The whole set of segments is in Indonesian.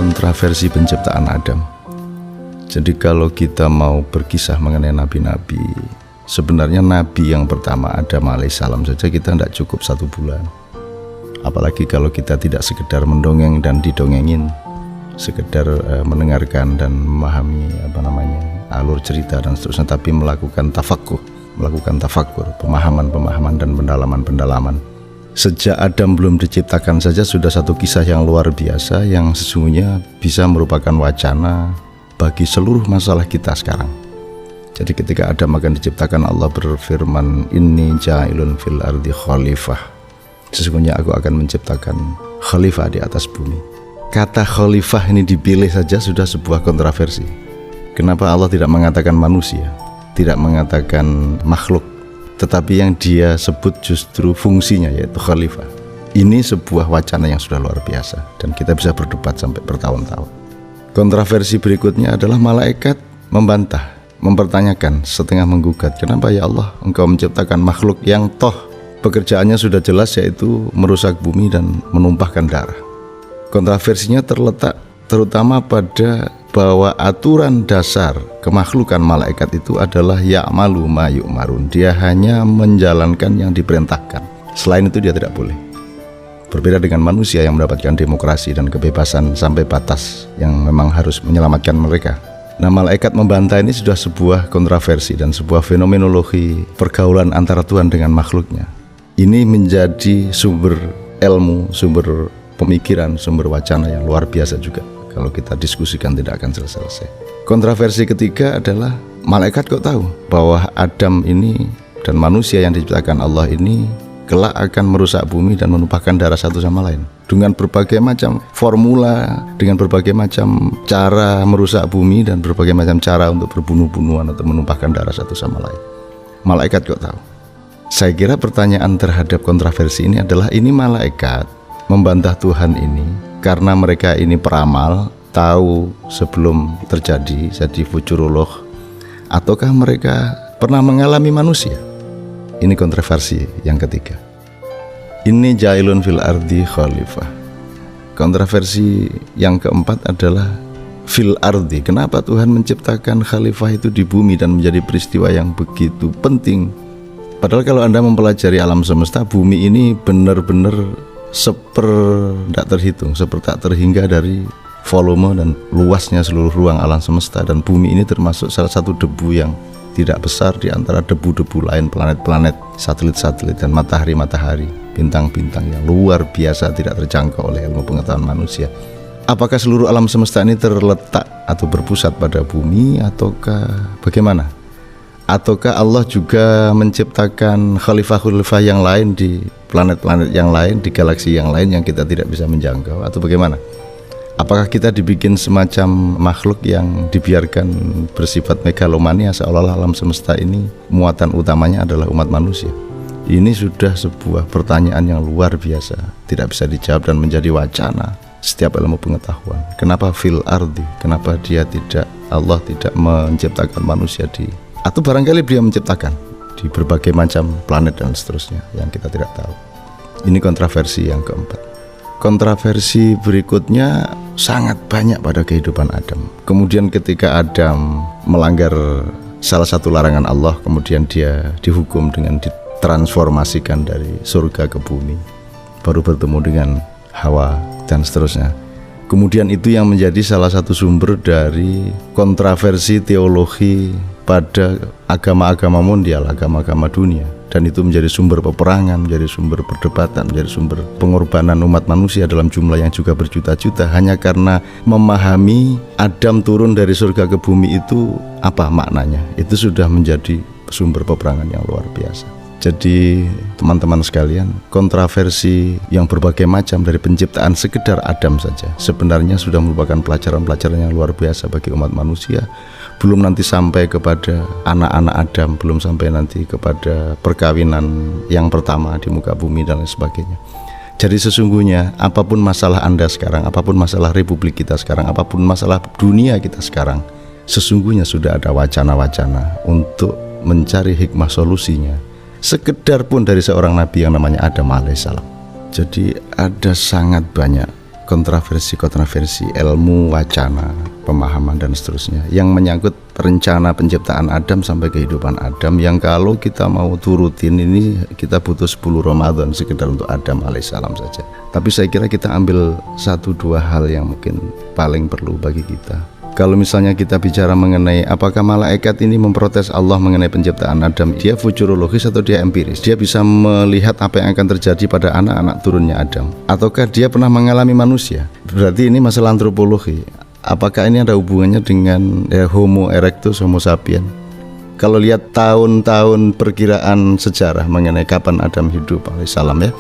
Kontroversi penciptaan Adam. Jadi kalau kita mau berkisah mengenai nabi-nabi, sebenarnya nabi yang pertama Adam alaihissalam saja kita tidak cukup 1 bulan. Apalagi kalau kita tidak sekedar mendongeng dan didongengin, sekedar mendengarkan dan memahami alur cerita dan seterusnya, tapi melakukan tafakkur, pemahaman dan pendalaman. Sejak Adam belum diciptakan saja sudah satu kisah yang luar biasa yang sesungguhnya bisa merupakan wacana bagi seluruh masalah kita sekarang. Jadi ketika Adam akan diciptakan, Allah berfirman, inni ja'ilun fil ardi khalifah, sesungguhnya aku akan menciptakan khalifah di atas bumi. Kata khalifah ini dipilih saja sudah sebuah kontroversi. Kenapa Allah tidak mengatakan manusia, tidak mengatakan makhluk, tetapi yang dia sebut justru fungsinya yaitu khalifah. Ini sebuah wacana yang sudah luar biasa dan kita bisa berdebat sampai bertahun-tahun. Kontroversi berikutnya adalah malaikat membantah, mempertanyakan, setengah menggugat, kenapa ya Allah engkau menciptakan makhluk yang toh pekerjaannya sudah jelas yaitu merusak bumi dan menumpahkan darah. Kontroversinya terletak terutama pada bahwa aturan dasar kemakhlukan malaikat itu adalah ya'malu ma yu'marun. Dia hanya menjalankan yang diperintahkan. Selain itu dia tidak boleh. Berbeda dengan manusia yang mendapatkan demokrasi dan kebebasan sampai batas yang memang harus menyelamatkan mereka. Nah, malaikat membantah ini sudah sebuah kontroversi dan sebuah fenomenologi pergaulan antara Tuhan dengan makhluknya. Ini menjadi sumber ilmu, sumber pemikiran, sumber wacana yang luar biasa juga. Kalau kita diskusikan tidak akan selesai. Kontroversi ketiga adalah malaikat kok tahu bahwa Adam ini dan manusia yang diciptakan Allah ini kelak akan merusak bumi dan menumpahkan darah satu sama lain. Dengan berbagai macam formula, dengan berbagai macam cara merusak bumi dan berbagai macam cara untuk berbunuh-bunuhan atau menumpahkan darah satu sama lain. Malaikat kok tahu? Saya kira pertanyaan terhadap kontroversi ini adalah, ini malaikat membantah Tuhan ini karena mereka ini peramal, tahu sebelum terjadi, jadi futurolog, ataukah mereka pernah mengalami manusia? Ini kontroversi yang ketiga. Ini ja'ilun fil ardi khalifah. Kontroversi yang keempat adalah fil ardi. Kenapa Tuhan menciptakan khalifah itu di bumi dan menjadi peristiwa yang begitu penting? Padahal kalau Anda mempelajari alam semesta, bumi ini benar-benar tak terhitung, tak terhingga dari volume dan luasnya seluruh ruang alam semesta, dan bumi ini termasuk salah satu debu yang tidak besar di antara debu-debu lain, planet-planet, satelit-satelit, dan matahari-matahari, bintang-bintang yang luar biasa tidak terjangkau oleh ilmu pengetahuan manusia. Apakah seluruh alam semesta ini terletak atau berpusat pada bumi ataukah bagaimana? Ataukah Allah juga menciptakan khalifah-khalifah yang lain di planet-planet yang lain, di galaksi yang lain yang kita tidak bisa menjangkau, atau bagaimana? Apakah kita dibikin semacam makhluk yang dibiarkan bersifat megalomania seolah-olah alam semesta ini muatan utamanya adalah umat manusia? Ini sudah sebuah pertanyaan yang luar biasa, tidak bisa dijawab dan menjadi wacana setiap ilmu pengetahuan. Kenapa fil ardi? Kenapa Allah tidak menciptakan manusia atau barangkali Beliau menciptakan di berbagai macam planet dan seterusnya yang kita tidak tahu. Ini kontroversi yang keempat. Kontroversi berikutnya sangat banyak pada kehidupan Adam. Kemudian ketika Adam melanggar salah satu larangan Allah, kemudian dia dihukum dengan ditransformasikan dari surga ke bumi, baru bertemu dengan Hawa dan seterusnya. Kemudian itu yang menjadi salah satu sumber dari kontroversi teologi pada agama-agama mondial, agama-agama dunia, dan itu menjadi sumber peperangan, menjadi sumber perdebatan, menjadi sumber pengorbanan umat manusia dalam jumlah yang juga berjuta-juta, hanya karena memahami Adam turun dari surga ke bumi itu apa maknanya. Itu sudah menjadi sumber peperangan yang luar biasa. Jadi teman-teman sekalian, kontroversi yang berbagai macam dari penciptaan sekedar Adam saja sebenarnya sudah merupakan pelajaran-pelajaran yang luar biasa bagi umat manusia. Belum nanti sampai kepada anak-anak Adam, belum sampai nanti kepada perkawinan yang pertama di muka bumi dan lain sebagainya. Jadi sesungguhnya apapun masalah Anda sekarang, apapun masalah republik kita sekarang, apapun masalah dunia kita sekarang, sesungguhnya sudah ada wacana-wacana untuk mencari hikmah solusinya, sekedar pun dari seorang nabi yang namanya Adam alaihissalam. Jadi ada sangat banyak kontroversi ilmu, wacana, pemahaman dan seterusnya yang menyangkut rencana penciptaan Adam sampai kehidupan Adam, yang kalau kita mau turutin ini kita butuh 10 Ramadan sekedar untuk Adam alaihissalam saja. Tapi saya kira kita ambil 1-2 hal yang mungkin paling perlu bagi kita. Kalau misalnya kita bicara mengenai apakah malaikat ini memprotes Allah mengenai penciptaan Adam, dia futurologis atau dia empiris? Dia bisa melihat apa yang akan terjadi pada anak-anak turunnya Adam, ataukah dia pernah mengalami manusia? Berarti ini masalah antropologi. Apakah ini ada hubungannya dengan Homo erectus, Homo sapiens? Kalau lihat tahun-tahun perkiraan sejarah mengenai kapan Adam hidup alaihissalam ya,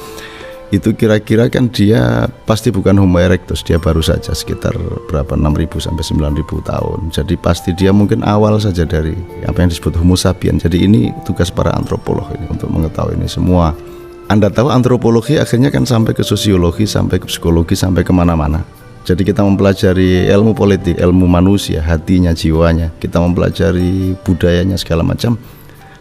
itu kira-kira kan dia pasti bukan Homo erectus, dia baru saja sekitar berapa 6.000 sampai 9.000 tahun. Jadi pasti dia mungkin awal saja dari apa yang disebut Homo sapiens. Jadi ini tugas para antropolog ini untuk mengetahui ini semua. Anda tahu antropologi akhirnya kan sampai ke sosiologi, sampai ke psikologi, sampai kemana-mana. Jadi kita mempelajari ilmu politik, ilmu manusia, hatinya, jiwanya, kita mempelajari budayanya segala macam.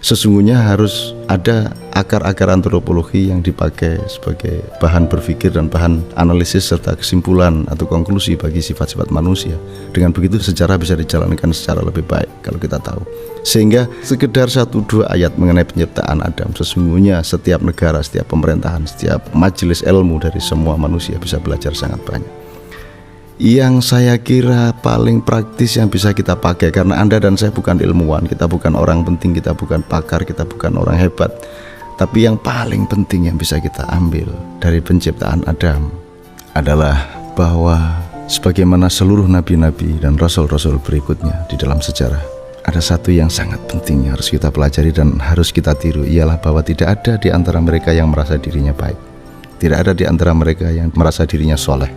Sesungguhnya harus ada akar-akar antropologi yang dipakai sebagai bahan berpikir dan bahan analisis serta kesimpulan atau konklusi bagi sifat-sifat manusia. Dengan begitu sejarah bisa dijalankan secara lebih baik kalau kita tahu. Sehingga sekedar 1-2 ayat mengenai penciptaan Adam, sesungguhnya setiap negara, setiap pemerintahan, setiap majelis ilmu dari semua manusia bisa belajar sangat banyak. Yang saya kira paling praktis yang bisa kita pakai, karena Anda dan saya bukan ilmuwan, kita bukan orang penting, kita bukan pakar, kita bukan orang hebat, tapi yang paling penting yang bisa kita ambil dari penciptaan Adam adalah bahwa sebagaimana seluruh nabi-nabi dan rasul-rasul berikutnya di dalam sejarah, ada satu yang sangat penting yang harus kita pelajari dan harus kita tiru, ialah bahwa tidak ada di antara mereka yang merasa dirinya baik, tidak ada di antara mereka yang merasa dirinya soleh,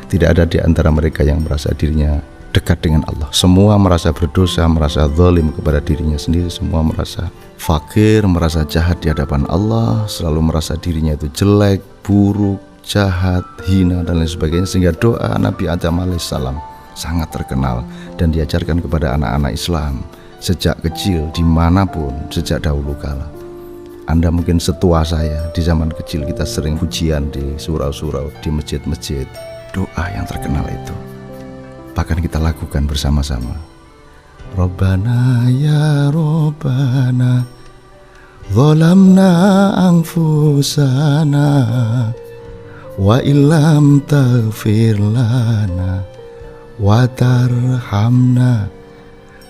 tidak ada di antara mereka yang merasa dirinya dekat dengan Allah. Semua merasa berdosa, merasa zalim kepada dirinya sendiri, semua merasa fakir, merasa jahat di hadapan Allah, selalu merasa dirinya itu jelek, buruk, jahat, hina dan lain sebagainya. Sehingga doa Nabi Adam alaihissalam sangat terkenal dan diajarkan kepada anak-anak Islam sejak kecil, dimanapun, sejak dahulu kala. Anda mungkin setua saya, di zaman kecil kita sering pujian di surau-surau, di masjid-masjid. Doa yang terkenal itu bahkan kita lakukan bersama-sama. Rabbana ya Rabbana zalamna anfusana wa illam taghfir lana wa tarhamna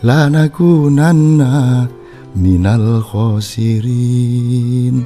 lanakunanna minal khosirin.